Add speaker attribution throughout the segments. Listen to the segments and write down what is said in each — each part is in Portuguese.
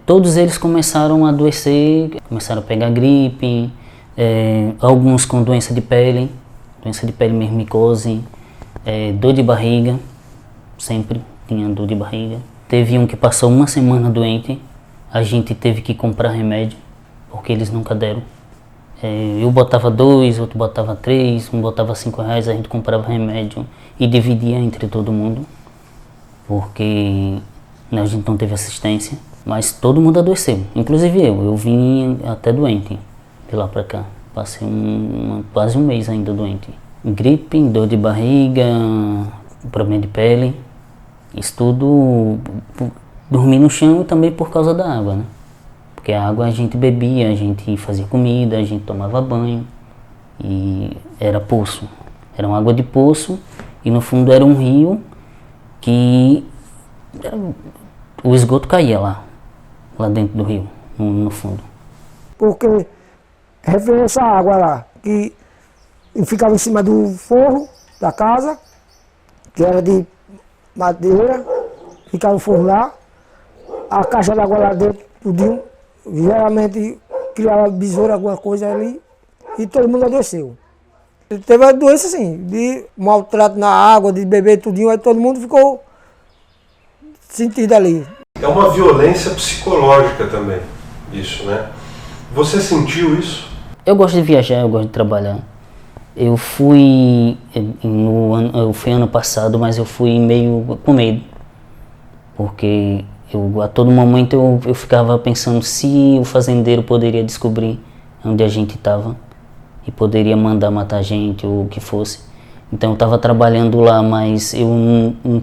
Speaker 1: Todos eles começaram a adoecer, começaram a pegar gripe, alguns com doença de pele mesmo, micose, dor de barriga, sempre tinha dor de barriga. Teve um que passou uma semana doente, a gente teve que comprar remédio, porque eles nunca deram. Eu botava 2, outro botava 3, um botava R$5, a gente comprava remédio e dividia entre todo mundo, porque a gente não teve assistência. Mas todo mundo adoeceu, inclusive eu vim até doente de lá pra cá. Passei quase um mês ainda doente. Gripe, dor de barriga, problema de pele, isso tudo, dormi no chão também por causa da água, né? Porque a água a gente bebia, a gente fazia comida, a gente tomava banho e era poço. Era uma água de poço e no fundo era um rio que o esgoto caía lá dentro do rio, no fundo.
Speaker 2: Porque referente essa água lá, que ficava em cima do forro da casa, que era de madeira, ficava o forro lá, a caixa d'água lá dentro, tudinho, geralmente criava besouro, alguma coisa ali, e todo mundo adoeceu. Teve a doença assim, de maltrato na água, de beber tudinho, aí todo mundo ficou sentido ali.
Speaker 3: É uma violência psicológica também, isso, né? Você sentiu isso?
Speaker 1: Eu gosto de viajar, eu gosto de trabalhar. Eu fui ano passado, mas eu fui meio com medo. Porque a todo momento eu ficava pensando se o fazendeiro poderia descobrir onde a gente estava e poderia mandar matar a gente ou o que fosse. Então eu estava trabalhando lá, mas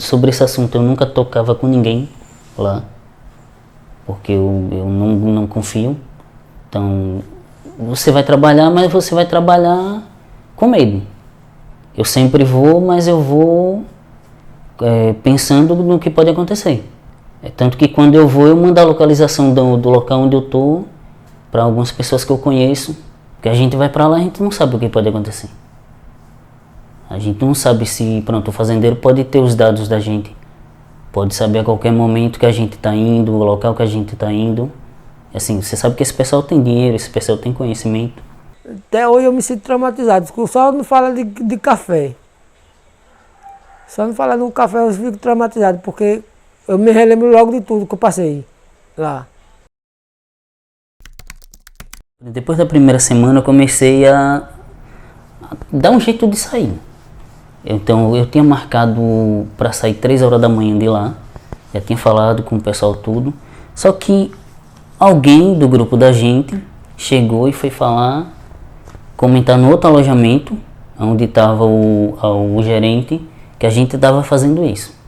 Speaker 1: sobre esse assunto eu nunca tocava com ninguém lá, porque eu não confio. Então você vai trabalhar, mas você vai trabalhar com medo. Eu sempre vou, mas eu vou pensando no que pode acontecer. Tanto que quando eu vou, eu mando a localização do local onde eu estou para algumas pessoas que eu conheço, porque a gente vai para lá e a gente não sabe o que pode acontecer. A gente não sabe se, o fazendeiro pode ter os dados da gente, pode saber a qualquer momento que a gente está indo, o local que a gente está indo. Assim, você sabe que esse pessoal tem dinheiro, esse pessoal tem conhecimento.
Speaker 2: Até hoje eu me sinto traumatizado, só não fala de café. Só não fala no café eu fico traumatizado, porque eu me relembro logo de tudo que eu passei lá.
Speaker 1: Depois da primeira semana eu comecei a dar um jeito de sair. Então eu tinha marcado para sair 3 horas da manhã de lá, já tinha falado com o pessoal tudo, só que alguém do grupo da gente chegou e foi falar, comentar no outro alojamento, onde estava o gerente, que a gente estava fazendo isso.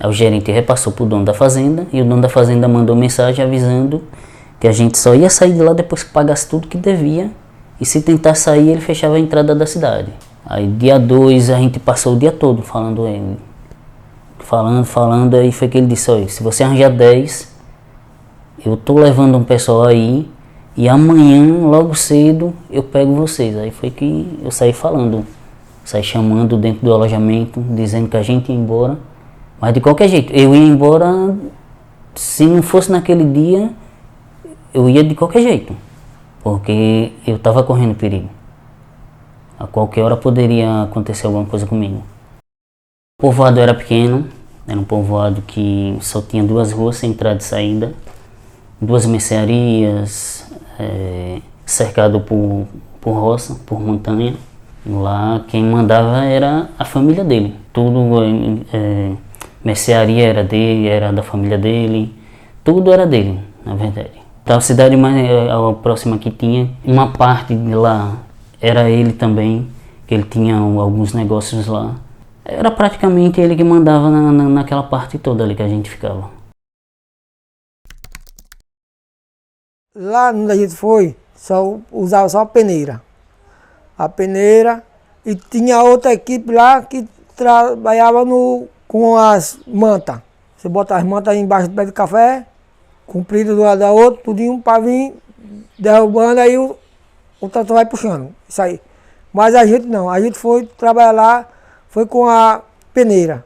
Speaker 1: Aí o gerente repassou para o dono da fazenda e o dono da fazenda mandou mensagem avisando que a gente só ia sair de lá depois que pagasse tudo que devia, e se tentar sair ele fechava a entrada da cidade. Aí dia 2 a gente passou o dia todo falando, aí foi que ele disse, olha, se você arranjar 10, eu tô levando um pessoal aí e amanhã, logo cedo, eu pego vocês. Aí foi que eu saí falando, saí chamando dentro do alojamento, dizendo que a gente ia embora, mas de qualquer jeito, eu ia embora, se não fosse naquele dia, eu ia de qualquer jeito, porque eu estava correndo perigo. A qualquer hora poderia acontecer alguma coisa comigo. O povoado era pequeno, era um povoado que só tinha 2 ruas sem entrada e saída, 2 mercearias, cercado por roça, por montanha. Lá quem mandava era a família dele, tudo, mercearia era dele, era da família dele, tudo era dele, na verdade. A cidade mais próxima que tinha, uma parte de lá era ele também, que ele tinha alguns negócios lá. Era praticamente ele que mandava naquela parte toda ali que a gente ficava.
Speaker 2: Lá onde a gente foi, usava só a peneira. A peneira, e tinha outra equipe lá que trabalhava com as mantas. Você bota as mantas embaixo do pé de café, comprido do lado da outra, tudinho para vir derrubando, aí o trator vai puxando, isso aí. Mas a gente não, a gente foi trabalhar lá, foi com a peneira.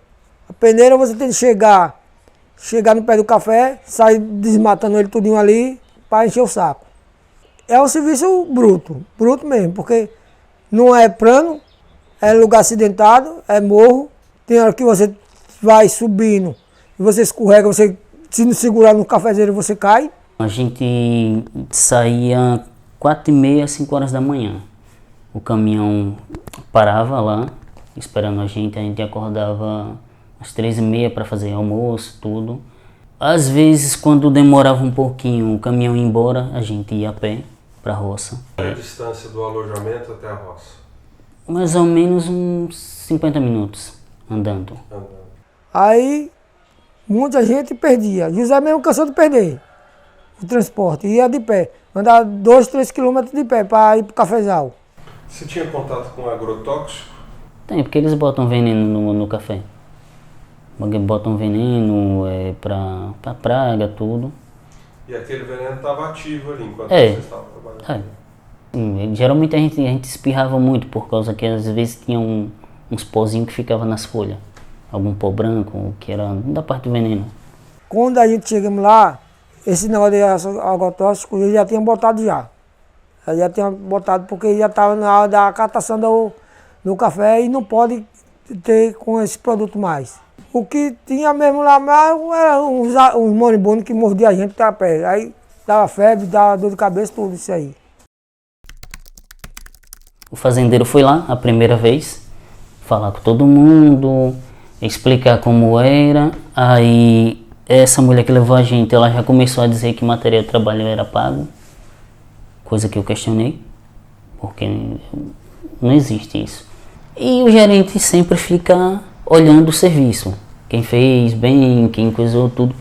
Speaker 2: A peneira você tem que chegar chegar no pé do café, sair desmatando ele tudinho ali para encher o saco. É um serviço bruto mesmo, porque não é plano, é lugar acidentado, é morro. Tem hora que você vai subindo e você escorrega, você se não segurar no cafezeiro você cai.
Speaker 1: A gente saía 4h30, 5 horas da manhã. O caminhão parava lá, esperando a gente acordava às 3h30 para fazer almoço, tudo. Às vezes, quando demorava um pouquinho o caminhão ia embora, a gente ia a pé para a roça.
Speaker 3: Qual é a distância do alojamento até a roça?
Speaker 1: Mais ou menos uns 50 minutos andando.
Speaker 2: Aí muita gente perdia. José mesmo cansou de perder o transporte, ia de pé. Andava 2, 3 quilômetros de pé para ir para o cafezal.
Speaker 3: Você tinha contato com agrotóxico?
Speaker 1: Tem, porque eles botam veneno no café. Botam veneno para praga, tudo.
Speaker 3: E aquele veneno estava ativo ali enquanto
Speaker 1: É.
Speaker 3: você estava trabalhando?
Speaker 1: Geralmente a gente espirrava muito, por causa que às vezes tinha uns pozinhos que ficavam nas folhas. Algum pó branco, que era da parte do veneno.
Speaker 2: Quando a gente chegamos lá, esse negócio de agrotóxico, ele já tinha botado já. Ele já tinha botado porque já estava na hora da catação do café e não pode ter com esse produto mais. O que tinha mesmo lá mais era uns moribundos que mordiam a gente da pele. Aí dava febre, dava dor de cabeça, tudo isso aí.
Speaker 1: O fazendeiro foi lá a primeira vez, falar com todo mundo, explicar como era. Aí essa mulher que levou a gente, ela já começou a dizer que material de trabalho era pago, coisa que eu questionei, porque não existe isso. E o gerente sempre fica olhando o serviço, quem fez bem, quem coisou tudo.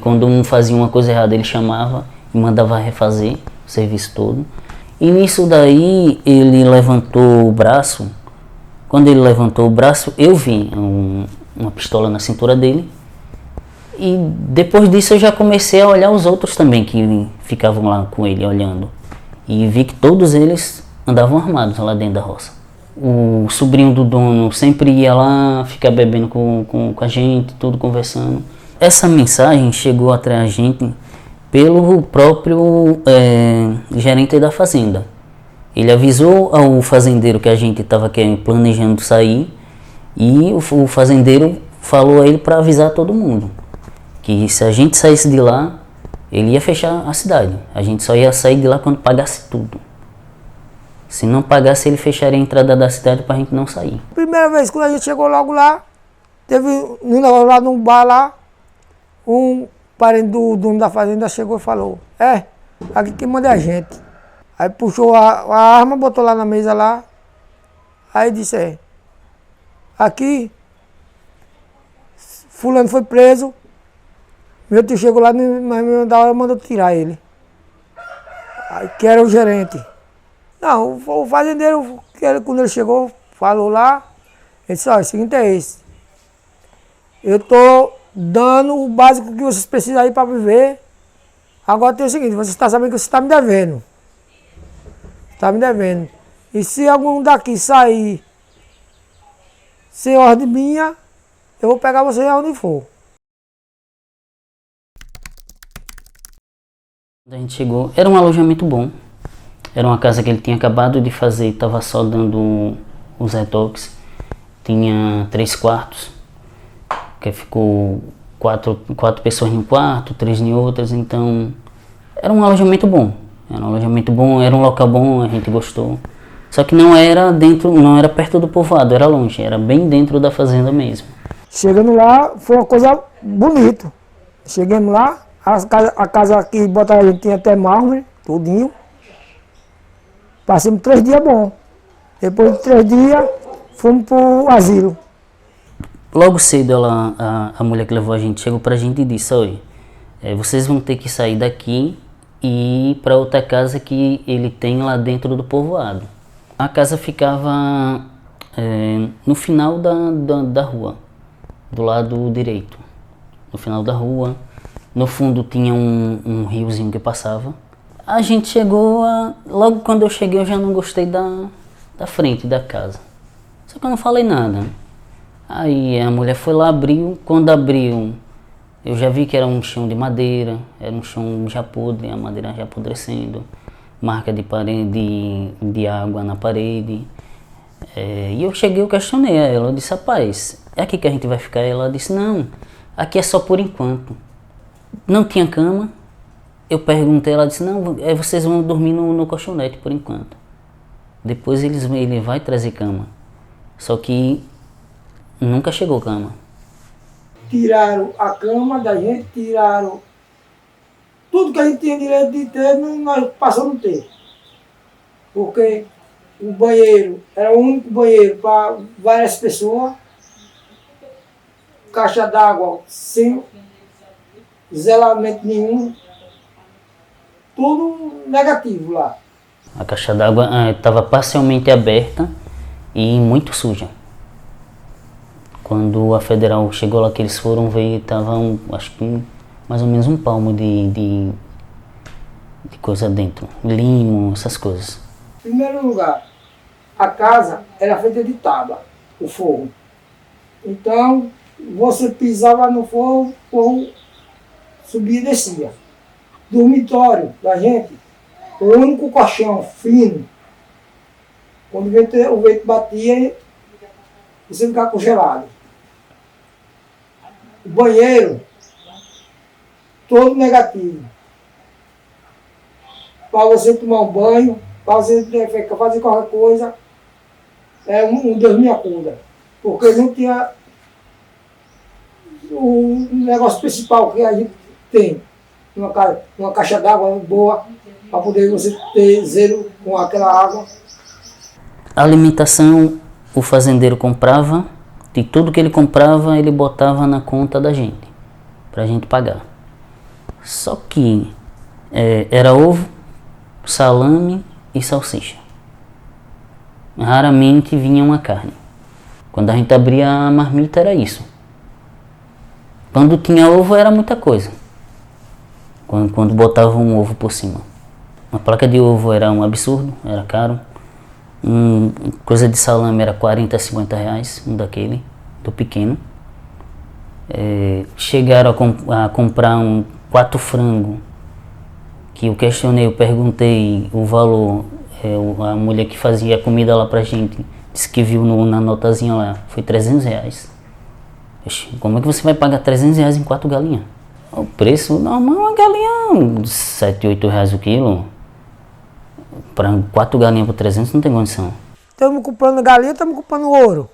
Speaker 1: Quando um fazia uma coisa errada, ele chamava e mandava refazer o serviço todo. E nisso daí ele levantou o braço. Quando ele levantou o braço, eu vi uma pistola na cintura dele. E depois disso eu já comecei a olhar os outros também que ficavam lá com ele olhando. E vi que todos eles andavam armados lá dentro da roça. O sobrinho do dono sempre ia lá ficar bebendo com a gente, tudo conversando. Essa mensagem chegou até a gente pelo próprio gerente da fazenda. Ele avisou ao fazendeiro que a gente estava planejando sair e o fazendeiro falou a ele para avisar todo mundo que se a gente saísse de lá, ele ia fechar a cidade. A gente só ia sair de lá quando pagasse tudo. Se não pagasse, ele fecharia a entrada da cidade para a gente não sair.
Speaker 2: Primeira vez, quando a gente chegou logo lá, teve lá num bar lá, um parente do dono da fazenda chegou e falou: aqui quem manda é a gente. Aí puxou a arma, botou lá na mesa lá, aí disse: aqui, fulano foi preso, meu tio chegou lá, mas da hora mandou tirar ele. Aí que era o gerente. Não, o fazendeiro, quando ele chegou, falou lá, ele disse: o seguinte é esse, eu tô dando o básico que vocês precisam aí para viver, agora tem o seguinte, você está sabendo que você está me devendo. Está me devendo. E se algum daqui sair sem ordem minha, eu vou pegar você aonde for.
Speaker 1: Quando a gente chegou, era um alojamento bom. Era uma casa que ele tinha acabado de fazer, estava só dando os retoques. Tinha 3 quartos, que ficou quatro pessoas em um quarto, 3 em outras, então era um alojamento bom. Era um alojamento bom, era um local bom, a gente gostou. Só que não era perto do povoado, era longe, era bem dentro da fazenda mesmo.
Speaker 2: Chegando lá, foi uma coisa bonita. Chegamos lá, a casa que botaram a gente tinha até mármore, tudinho. Passamos 3 dias bom. Depois de 3 dias, fomos pro asilo.
Speaker 1: Logo cedo, a mulher que levou a gente chegou pra gente e disse: olha, vocês vão ter que sair daqui e ir para outra casa que ele tem lá dentro do povoado. A casa ficava no final da rua, do lado direito. No final da rua, no fundo tinha um riozinho que passava. A gente chegou, logo quando eu cheguei eu já não gostei da frente da casa. Só que eu não falei nada. Aí a mulher foi lá, abriu, quando abriu, Eu já vi que era um chão de madeira, era um chão já podre, a madeira já apodrecendo, marca de parede, de água na parede. E eu cheguei, eu questionei a ela, eu disse, rapaz, é aqui que a gente vai ficar? Ela disse, não, aqui é só por enquanto. Não tinha cama, eu perguntei, ela disse, não, vocês vão dormir no colchonete por enquanto. Depois ele vai trazer cama, só que nunca chegou cama.
Speaker 2: Tiraram a cama da gente, tiraram tudo que a gente tinha direito de ter, nós passamos a não ter. Porque o banheiro era o único banheiro para várias pessoas, caixa d'água sem zelamento nenhum, tudo negativo lá.
Speaker 1: A caixa d'água estava parcialmente aberta e muito suja. Quando a federal chegou lá, que eles foram ver, estava acho que mais ou menos um palmo de coisa dentro, limo, essas coisas.
Speaker 2: Em primeiro lugar, a casa era feita de tábua, o forro. Então, você pisava no forro, o forro subia e descia. Dormitório da gente, o único colchão fino, quando o vento batia, você ficava congelado. O banheiro, todo negativo. Para você tomar um banho, para você fazer qualquer coisa, é um Deus me acuda. Porque não tinha o negócio principal que a gente tem. Uma caixa d'água boa, para poder você ter zelo com aquela água.
Speaker 1: A alimentação, o fazendeiro comprava, e tudo que ele comprava, ele botava na conta da gente, para a gente pagar. Só que era ovo, salame e salsicha. Raramente vinha uma carne. Quando a gente abria a marmita era isso. Quando tinha ovo era muita coisa. Quando botava um ovo por cima. Uma placa de ovo era um absurdo, era caro. Coisa de salame era 40 a 50 reais, um daquele, do pequeno. Chegaram a comprar 4 frangos, que eu questionei, eu perguntei o valor. A mulher que fazia a comida lá pra gente disse que viu na notazinha lá, foi 300 reais. Como é que você vai pagar 300 reais em 4 galinhas? O preço normal, uma galinha, 7, 8 reais o quilo. Para 4 galinhas por 300 não tem condição.
Speaker 2: Estamos comprando galinha, estamos comprando ouro.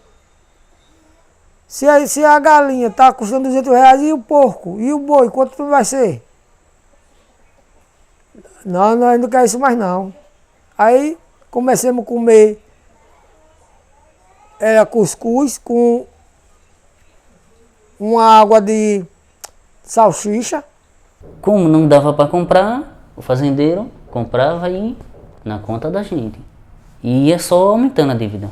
Speaker 2: Se a galinha está custando 200 reais, e o porco? E o boi? Quanto vai ser? Não, nós não queremos isso mais não. Aí começamos a comer cuscuz com uma água de salsicha.
Speaker 1: Como não dava para comprar, o fazendeiro comprava e na conta da gente. E ia só aumentando a dívida.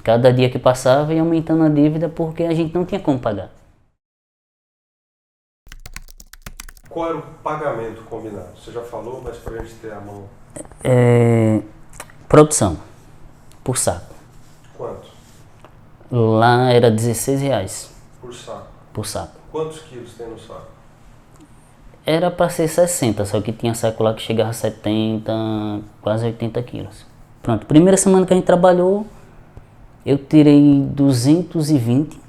Speaker 1: Cada dia que passava ia aumentando a dívida porque a gente não tinha como pagar.
Speaker 3: Qual era o pagamento combinado? Você já falou, mas para a gente ter a mão.
Speaker 1: Produção, por saco.
Speaker 3: Quanto?
Speaker 1: Lá era 16 reais.
Speaker 3: Por saco?
Speaker 1: Por saco.
Speaker 3: Quantos quilos tem no saco?
Speaker 1: Era para ser 60, só que tinha saco lá que chegava a 70, quase 80 quilos. Pronto, primeira semana que a gente trabalhou, eu tirei 220,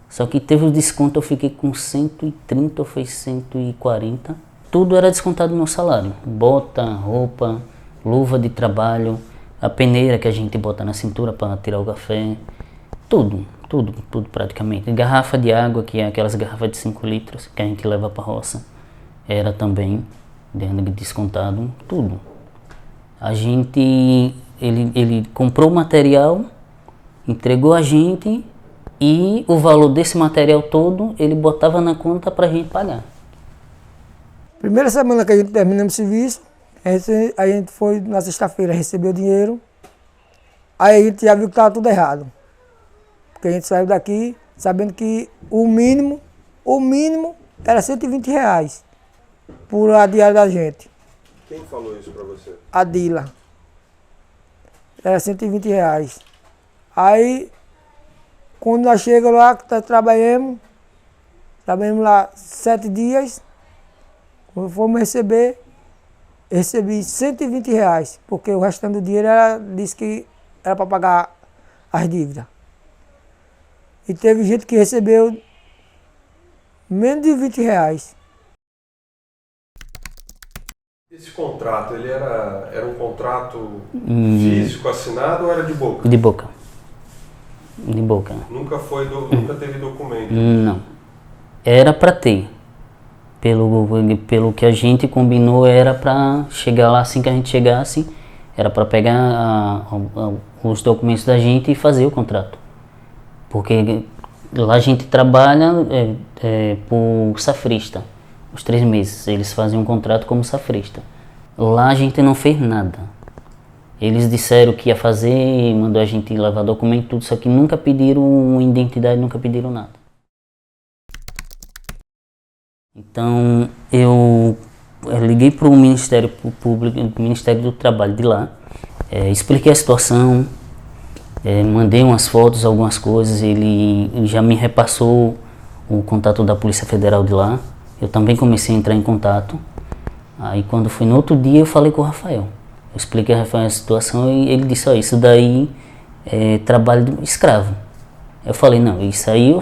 Speaker 1: só que teve o desconto, eu fiquei com 130 ou foi 140. Tudo era descontado no meu salário. Bota, roupa, luva de trabalho, a peneira que a gente bota na cintura para tirar o café. Tudo praticamente. Garrafa de água, que é aquelas garrafas de 5 litros que a gente leva para a roça. Era também descontado, tudo. A gente, ele comprou o material, entregou a gente e o valor desse material todo ele botava na conta para a gente pagar.
Speaker 2: Primeira semana que a gente terminamos o serviço, a gente foi na sexta-feira, recebeu o dinheiro, aí a gente já viu que estava tudo errado. Porque a gente saiu daqui sabendo que o mínimo era 120 reais por a diária da gente.
Speaker 3: Quem falou isso para você?
Speaker 2: A Dila. Era 120 reais. Aí, quando nós chegamos lá, que nós trabalhamos, trabalhamos lá 7 dias. Quando fomos receber, recebi R$ 120, porque o restante do dinheiro disse que era para pagar as dívidas. E teve gente que recebeu menos de R$ 20.
Speaker 3: Esse contrato, ele era um contrato físico assinado ou era de boca?
Speaker 1: De boca. De boca.
Speaker 3: Nunca teve documento?
Speaker 1: Não. Era para ter. Pelo que a gente combinou, era para chegar lá assim que a gente chegasse, era para pegar os documentos da gente e fazer o contrato. Porque lá a gente trabalha por safrista, os 3 meses, eles fazem um contrato como safrista. Lá a gente não fez nada. Eles disseram que ia fazer, mandou a gente levar documento, tudo, só que nunca pediram identidade, nunca pediram nada. Então eu liguei para o Ministério Público, o Ministério do Trabalho de lá, expliquei a situação, mandei umas fotos, algumas coisas, ele já me repassou o contato da Polícia Federal de lá, eu também comecei a entrar em contato. Aí quando foi no outro dia eu falei com o Rafael, eu expliquei a Rafael a situação e ele disse, isso daí é trabalho de escravo. Eu falei, não, isso aí eu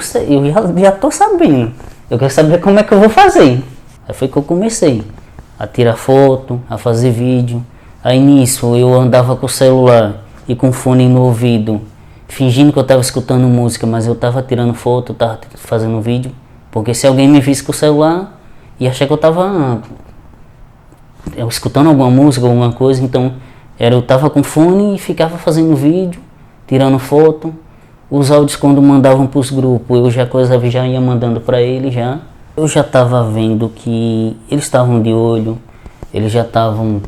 Speaker 1: já estou sabendo. Eu quero saber como é que eu vou fazer. Aí foi que eu comecei a tirar foto, a fazer vídeo. Aí nisso eu andava com o celular e com o fone no ouvido, fingindo que eu estava escutando música, mas eu estava tirando foto, eu estava fazendo vídeo. Porque se alguém me visse com o celular, ia achar que eu estava escutando alguma música, alguma coisa. Então eu estava com fone e ficava fazendo vídeo, tirando foto. Os áudios quando mandavam para os grupos, eu já ia mandando para ele já. Eu já estava vendo que eles estavam de olho, eles já estavam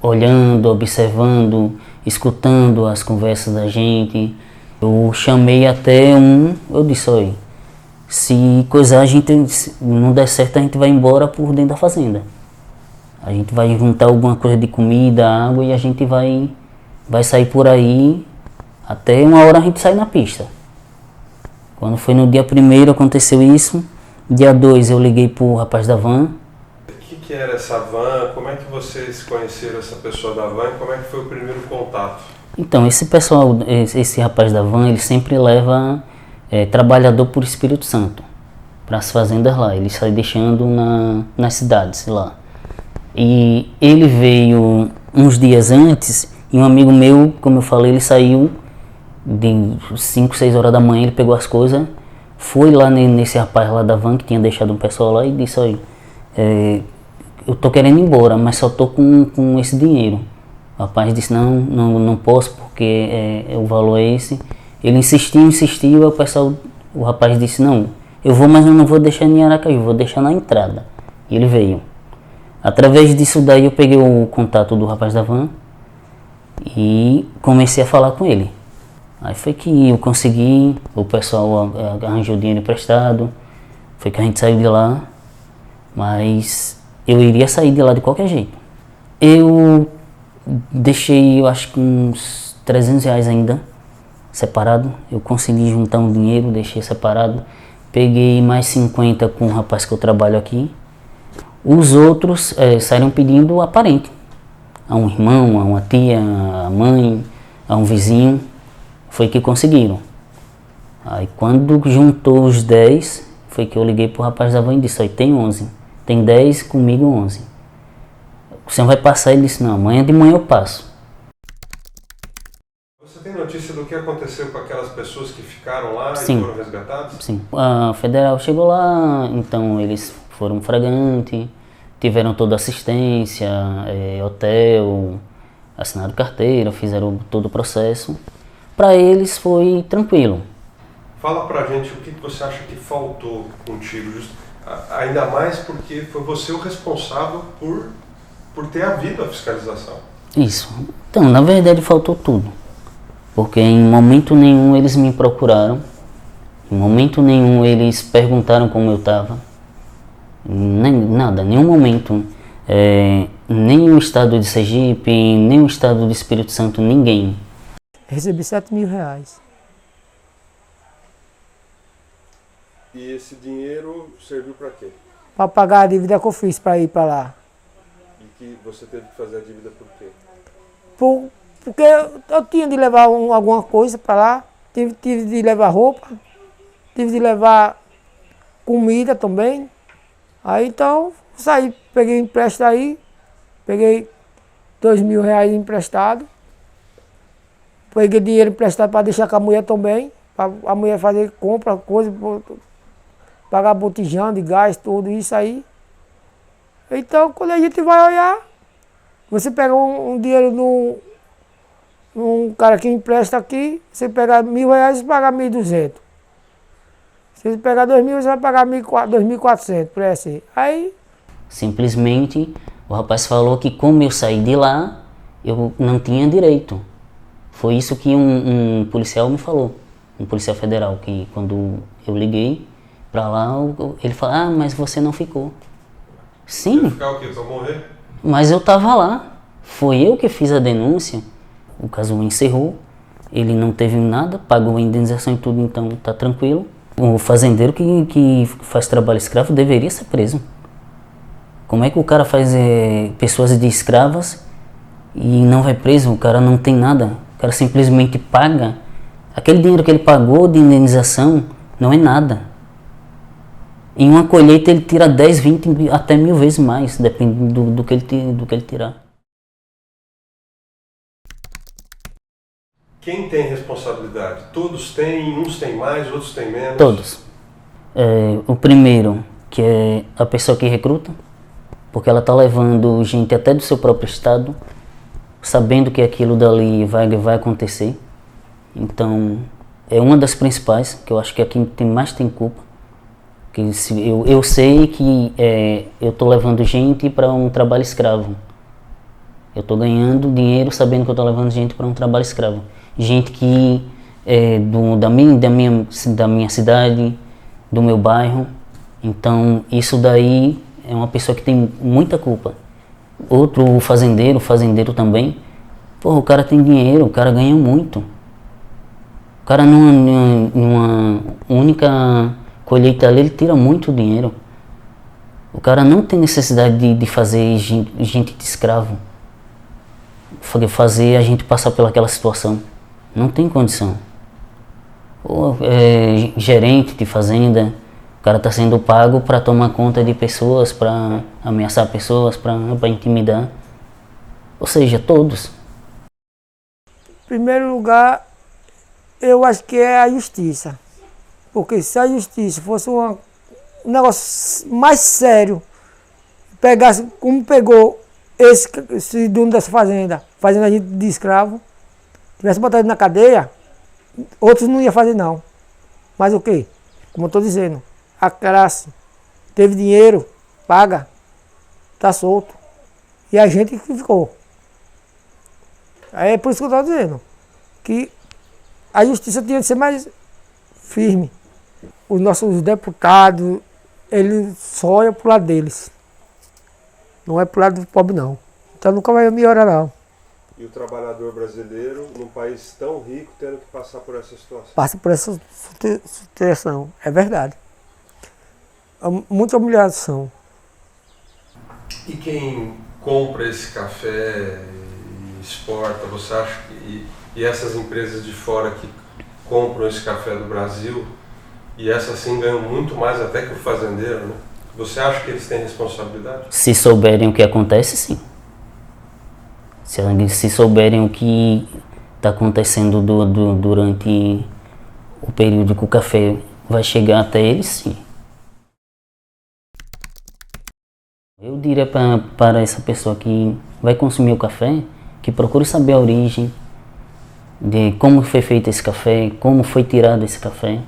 Speaker 1: olhando, observando, escutando as conversas da gente. Eu chamei até eu disse, olha, se coisa a gente não der certo, a gente vai embora por dentro da fazenda. A gente vai juntar alguma coisa de comida, água e a gente vai sair por aí. Até uma hora a gente sai na pista. Quando foi no dia 1º aconteceu isso. Dia 2 eu liguei pro rapaz da van.
Speaker 3: O que era essa van? Como é que vocês conheceram essa pessoa da van e como é que foi o primeiro contato?
Speaker 1: Então, esse rapaz da van, ele sempre leva trabalhador por Espírito Santo para as fazendas lá. Ele sai deixando nas cidades lá. E ele veio uns dias antes e um amigo meu, como eu falei, ele saiu de 5, 6 horas da manhã, ele pegou as coisas, foi lá nesse rapaz lá da van que tinha deixado um pessoal lá e disse, olha, eu tô querendo ir embora, mas só tô com esse dinheiro. O rapaz disse, não posso porque o valor é esse. Ele insistiu, o rapaz disse, não, eu vou, mas eu não vou deixar em Aracaju, vou deixar na entrada. E ele veio. Através disso daí eu peguei o contato do rapaz da van e comecei a falar com ele. Aí foi que eu consegui, o pessoal arranjou dinheiro emprestado, foi que a gente saiu de lá, mas eu iria sair de lá de qualquer jeito. Eu deixei, eu acho que uns R$ 300 ainda, separado, eu consegui juntar um dinheiro, deixei separado, peguei mais 50 com o rapaz que eu trabalho aqui. Os outros saíram pedindo a parente, a um irmão, a uma tia, a mãe, a um vizinho. Foi que conseguiram. Aí quando juntou os 10, foi que eu liguei pro rapaz da van e disse, tem 11, tem 10, comigo 11. O senhor vai passar? Ele disse, não, amanhã de manhã eu passo.
Speaker 3: Você tem notícia do que aconteceu com aquelas pessoas que ficaram lá
Speaker 1: Sim.
Speaker 3: E foram resgatadas?
Speaker 1: Sim. A federal chegou lá, então eles foram fragantes, tiveram toda a assistência, hotel, assinaram carteira, fizeram todo o processo. Para eles foi tranquilo.
Speaker 3: Fala pra gente o que você acha que faltou contigo, ainda mais porque foi você o responsável por ter havido a fiscalização.
Speaker 1: Isso. Então, na verdade faltou tudo. Porque em momento nenhum eles me procuraram, em momento nenhum eles perguntaram como eu estava. Nada, nenhum momento. Nem o estado de Sergipe, nem o estado do Espírito Santo, ninguém.
Speaker 2: Recebi R$ 7.000.
Speaker 3: E E esse dinheiro serviu para quê?
Speaker 2: Para pagar a dívida que eu fiz para ir para lá.
Speaker 3: E que você teve que fazer a dívida por quê?
Speaker 2: Porque eu tinha de levar alguma coisa para lá, tive de levar roupa, tive de levar comida também. Aí então saí, peguei empréstimo aí, peguei R$ 2.000 emprestado, peguei dinheiro emprestado para deixar com a mulher também, para a mulher fazer compra, coisa, pagar botijão de gás, tudo isso aí. Então quando a gente vai olhar, você pega um dinheiro num cara que empresta aqui, você pega R$ 1.000 e paga 1.200. Se você pegar 2.000, você vai pagar 2.400, por aí assim. Aí...
Speaker 1: Simplesmente, o rapaz falou que como eu saí de lá, eu não tinha direito. Foi isso que um policial me falou, um policial federal, que quando eu liguei pra lá, ele falou, ah, mas você não ficou. Sim.
Speaker 3: Vai ficar o quê? Pra morrer?
Speaker 1: Mas eu tava lá. Foi eu que fiz a denúncia. O caso encerrou. Ele não teve nada, pagou a indenização e tudo, então tá tranquilo. O fazendeiro que faz trabalho escravo deveria ser preso. Como é que o cara faz pessoas de escravas e não vai preso? O cara não tem nada. O cara simplesmente paga. Aquele dinheiro que ele pagou de indenização não é nada. Em uma colheita ele tira 10, 20, até 1.000 vezes mais, dependendo do que ele tirar.
Speaker 3: Quem tem responsabilidade? Todos têm, uns têm mais, outros têm menos?
Speaker 1: Todos. O primeiro, que é a pessoa que recruta, porque ela está levando gente até do seu próprio estado, sabendo que aquilo dali vai acontecer. Então, é uma das principais, que eu acho que é quem mais tem culpa. Que eu sei que eu estou levando gente para um trabalho escravo. Eu estou ganhando dinheiro sabendo que eu estou levando gente para um trabalho escravo. Gente que é da minha cidade, do meu bairro. Então isso daí é uma pessoa que tem muita culpa. Outro fazendeiro também. Porra, o cara tem dinheiro, o cara ganha muito. O cara numa única colheita ali, ele tira muito dinheiro. O cara não tem necessidade de fazer gente de escravo. Fazer a gente passar pelaquela situação. Não tem condição. Ou gerente de fazenda, o cara está sendo pago para tomar conta de pessoas, para ameaçar pessoas, para intimidar. Ou seja, todos.
Speaker 2: Em primeiro lugar, eu acho que é a justiça. Porque se a justiça fosse um negócio mais sério, pegasse como pegou esse dono dessa fazenda, fazendo a gente de escravo, tivesse botado ele na cadeia, outros não iam fazer não. Mas o quê? Como eu estou dizendo, a classe teve dinheiro, paga, está solto. E a gente que ficou. Aí é por isso que eu estou dizendo, que a justiça tinha de ser mais firme. Os nossos deputados, eles só olham pro lado deles. Não é pro lado do pobre não. Então nunca vai melhorar não.
Speaker 3: E o trabalhador brasileiro, num país tão rico, tendo que passar por essa situação?
Speaker 2: Passa por essa situação, é verdade. Muita humilhação.
Speaker 3: E quem compra esse café e exporta, você acha que... E essas empresas de fora que compram esse café do Brasil, e essas sim ganham muito mais até que o fazendeiro, né? Você acha que eles têm responsabilidade?
Speaker 1: Se souberem o que acontece, sim. Se souberem o que está acontecendo durante o período que o café vai chegar até eles, sim. Eu diria para essa pessoa que vai consumir o café, que procure saber a origem, de como foi feito esse café, como foi tirado esse café,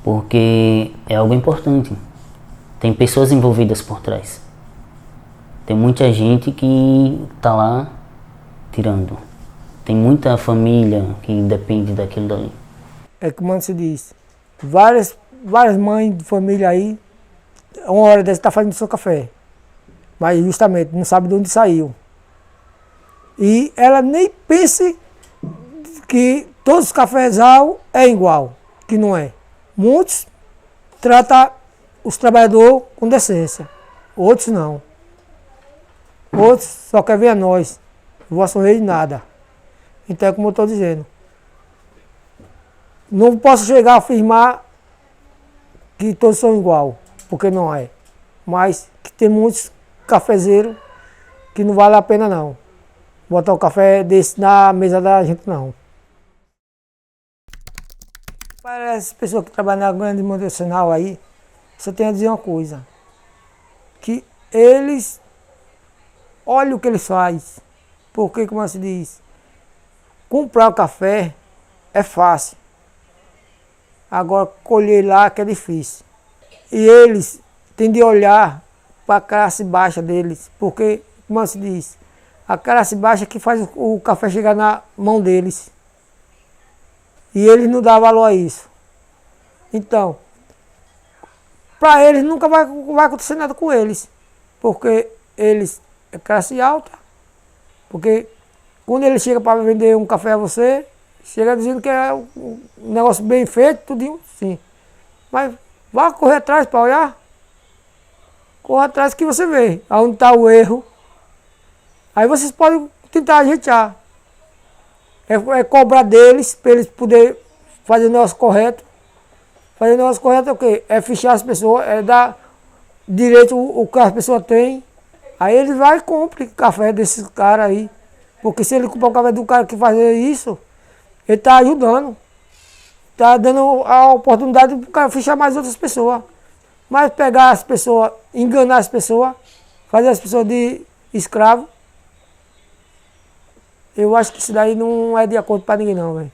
Speaker 1: porque é algo importante. Tem pessoas envolvidas por trás. Tem muita gente que está lá tirando. Tem muita família que depende daquilo dali.
Speaker 2: É como se diz, várias mães de família aí, uma hora dessa está fazendo seu café, mas justamente não sabe de onde saiu. E ela nem pense que todos os cafezal é igual, que não é. Muitos trata os trabalhadores com decência. Outros não. Outros só querem ver a nós. Não vão sorrir de nada. Então é como eu estou dizendo. Não posso chegar a afirmar que todos são igual, porque não é. Mas que tem muitos cafezeiros que não vale a pena não. Botar o café desse na mesa da gente não. Para essas pessoas que trabalham na grande multinacional aí, só tenho a dizer uma coisa. Que eles, olha o que eles fazem. Porque, como se diz, comprar o café é fácil. Agora, colher lá que é difícil. E eles têm de olhar para a classe baixa deles. Porque, como se diz, a classe baixa que faz o café chegar na mão deles. E eles não dão valor a isso. Então, para eles nunca vai acontecer nada com eles. Porque eles é classe alta. Porque quando ele chega para vender um café a você, chega dizendo que é um negócio bem feito, tudinho, sim. Mas vá correr atrás para olhar. Corra atrás que você vê aonde está o erro. Aí vocês podem tentar ajeitar. É cobrar deles para eles poderem fazer o negócio correto. Fazer o negócio correto é o quê? É fichar as pessoas, é dar direito o que as pessoas têm. Aí ele vai e compra café desses caras aí. Porque se ele comprar o café do cara que faz isso, ele está ajudando. Está dando a oportunidade para o cara fichar mais outras pessoas. Mas pegar as pessoas, enganar as pessoas, fazer as pessoas de escravo, eu acho que isso daí não é de acordo para ninguém não, velho.